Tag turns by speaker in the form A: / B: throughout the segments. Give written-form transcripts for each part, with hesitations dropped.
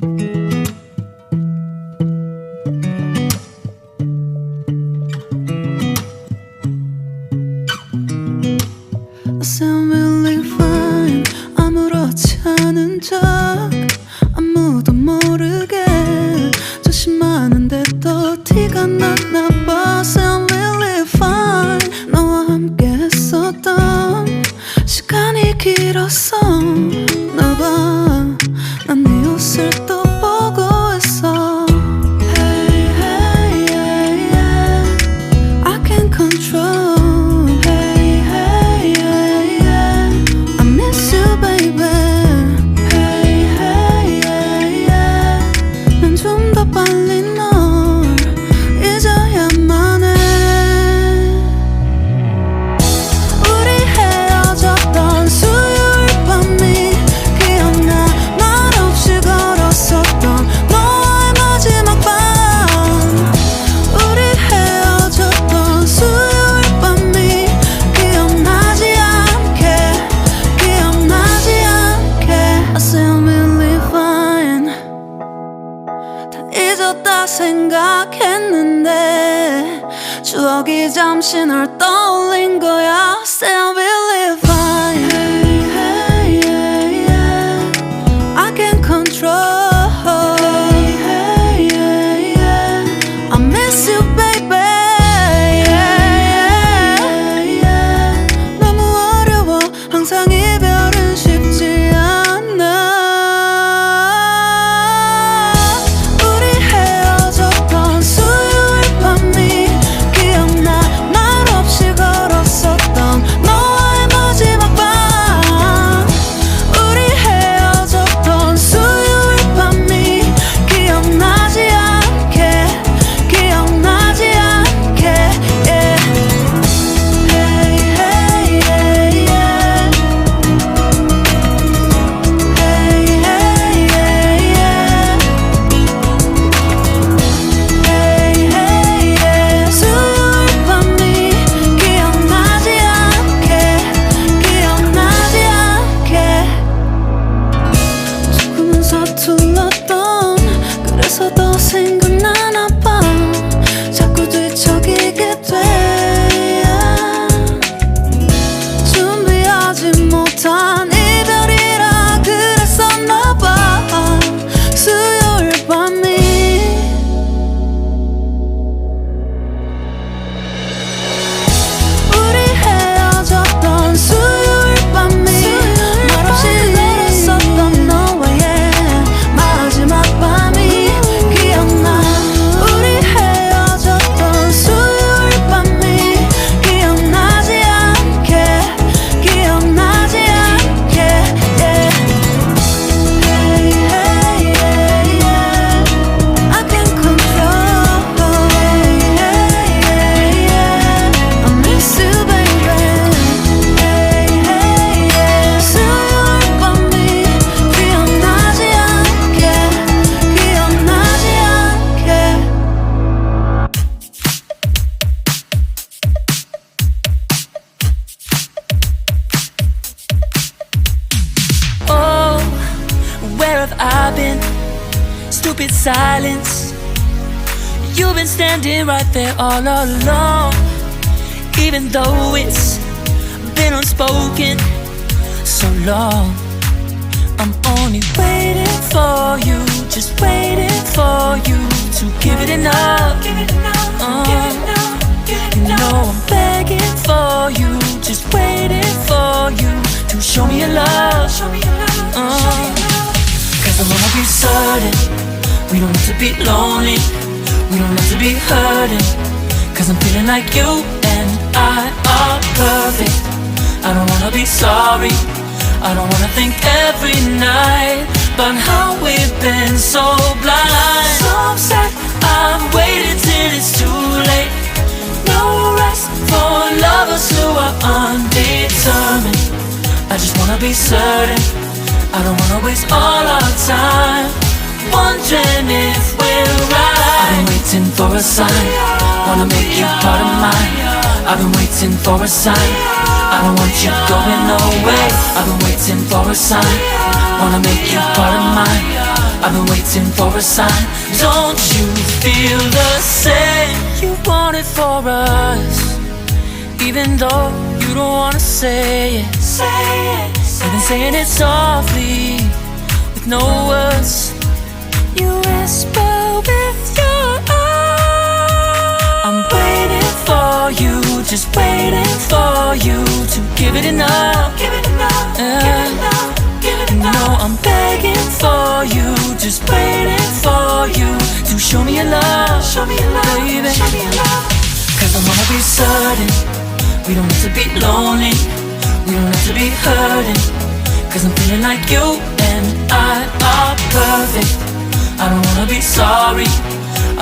A: I sound really fine. 아무렇지 않은 척 아무도 모르게 조심하는데 또 티가 났나 봐. Sound really fine. 너와 함께 했었던 시간이 길었어. 나 봐, 난 네 옷을 또 보고 있어. Hey, hey, yeah, yeah. I can't control. 잊었다 생각했는데 추억이 잠시 널 떠올린 거야. Still really fine. Hey, hey, yeah, yeah. I can't control. Hey, hey, yeah, yeah. I miss you, baby. Yeah, yeah, yeah. 너무 어려워. 항상 이별은 쉽지 않아. 그래서 더 생각나나 봐. 자꾸 뒤척이게 돼. 준비하지 못한 이별이라 그랬었나 봐. 수요일 밤이 우리 헤어졌던 수요일 밤이 말없이 걸었었던 너와의 마지막 밤이
B: I've been stupid silence. You've been standing right there all along, even though it's been unspoken so long. I'm only waiting for you, just waiting for you to give it enough. You know I'm begging for you, just waiting for you to show me your love. Cause I wanna be certain we don't have to be lonely, we don't have to be hurting. Cause I'm feeling like you and I are perfect. I don't wanna be sorry, I don't wanna think every night about how we've been so blind. So upset, I've waited till it's too late. No rest for lovers who are undetermined. I just wanna be certain, I don't wanna waste all our time wondering if we're right. I've been waiting for a sign, wanna make you part of mine. I've been waiting for a sign, I don't want you going away. I've been waiting for a sign, wanna make you part of mine. I've been waiting for a sign. Don't you feel the same? You want it for us, even though you don't wanna say it. You've been saying it softly, with no words. You whisper with your eyes. I'm waiting for you, just waiting for you to give it enough. Give it enough, give it enough, give it enough. No, I'm begging for you, just waiting for you to show me your love, baby. Show me your love. 'Cause I wanna be certain we don't have to be lonely, we don't have to be hurting. 'Cause I'm feeling like you and I are perfect. I don't wanna be sorry,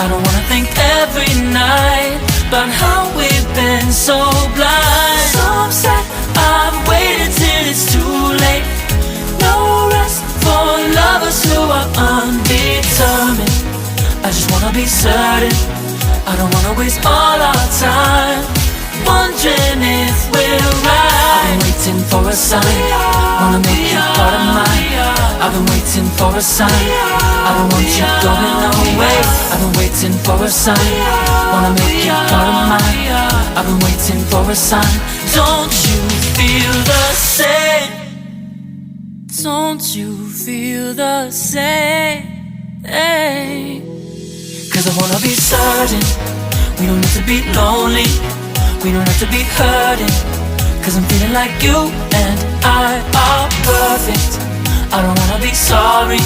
B: I don't wanna think every night about how we've been so blind. So upset, I've waited till it's too late. No rest for lovers who are undetermined. I just wanna be certain, I don't wanna waste all our time wondering if we're right. I've been waiting for a sign, wanna make you part of mine. I've been waiting for a sign, I don't want you going away. I've been waiting for a sign, wanna make you part of mine. I've been waiting for a sign. Don't you feel the same? Don't you feel the same? 'Cause I wanna be certain we don't have to be lonely, we don't have to be hurting. 'Cause I'm feeling like you and I are perfect. I don't wanna be sorry,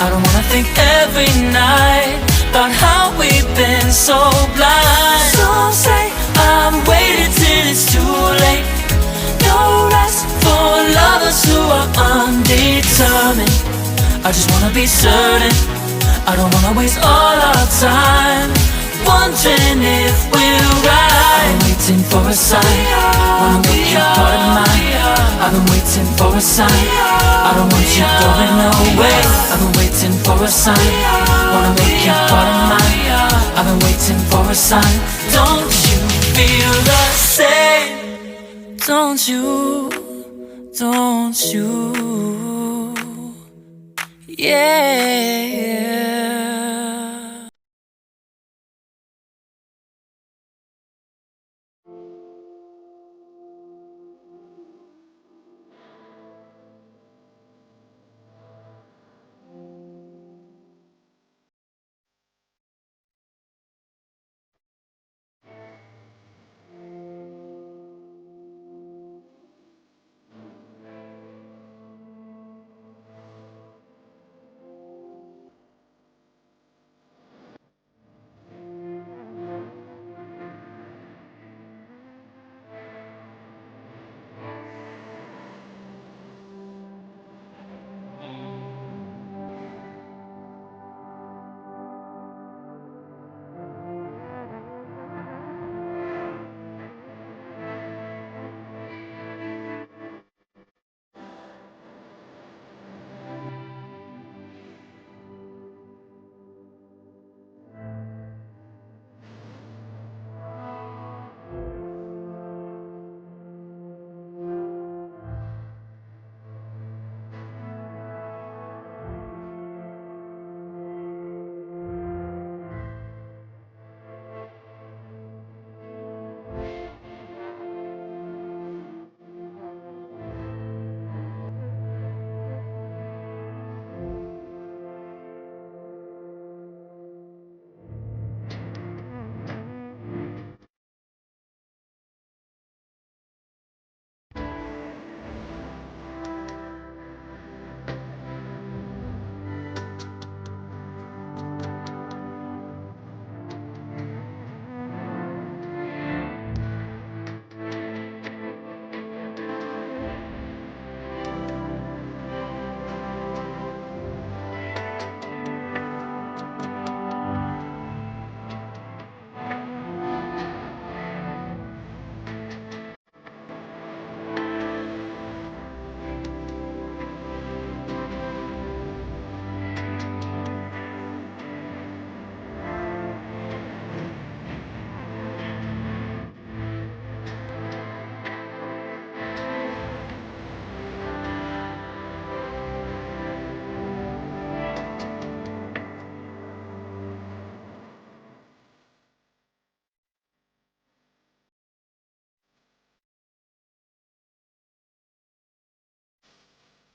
B: I don't wanna think every night about how we've been so blind. So say I'm waiting till it's too late. No rest for lovers who are undetermined. I just wanna be certain, I don't wanna waste all our time wondering if we're right. I've been waiting for a sign, wanna make you part of mine. I've been waiting for a sign, I don't want you going away. I've been waiting for a sign, wanna make you part of mine. I've been waiting for a sign. Don't you feel the same? Don't you, don't you? Yeah.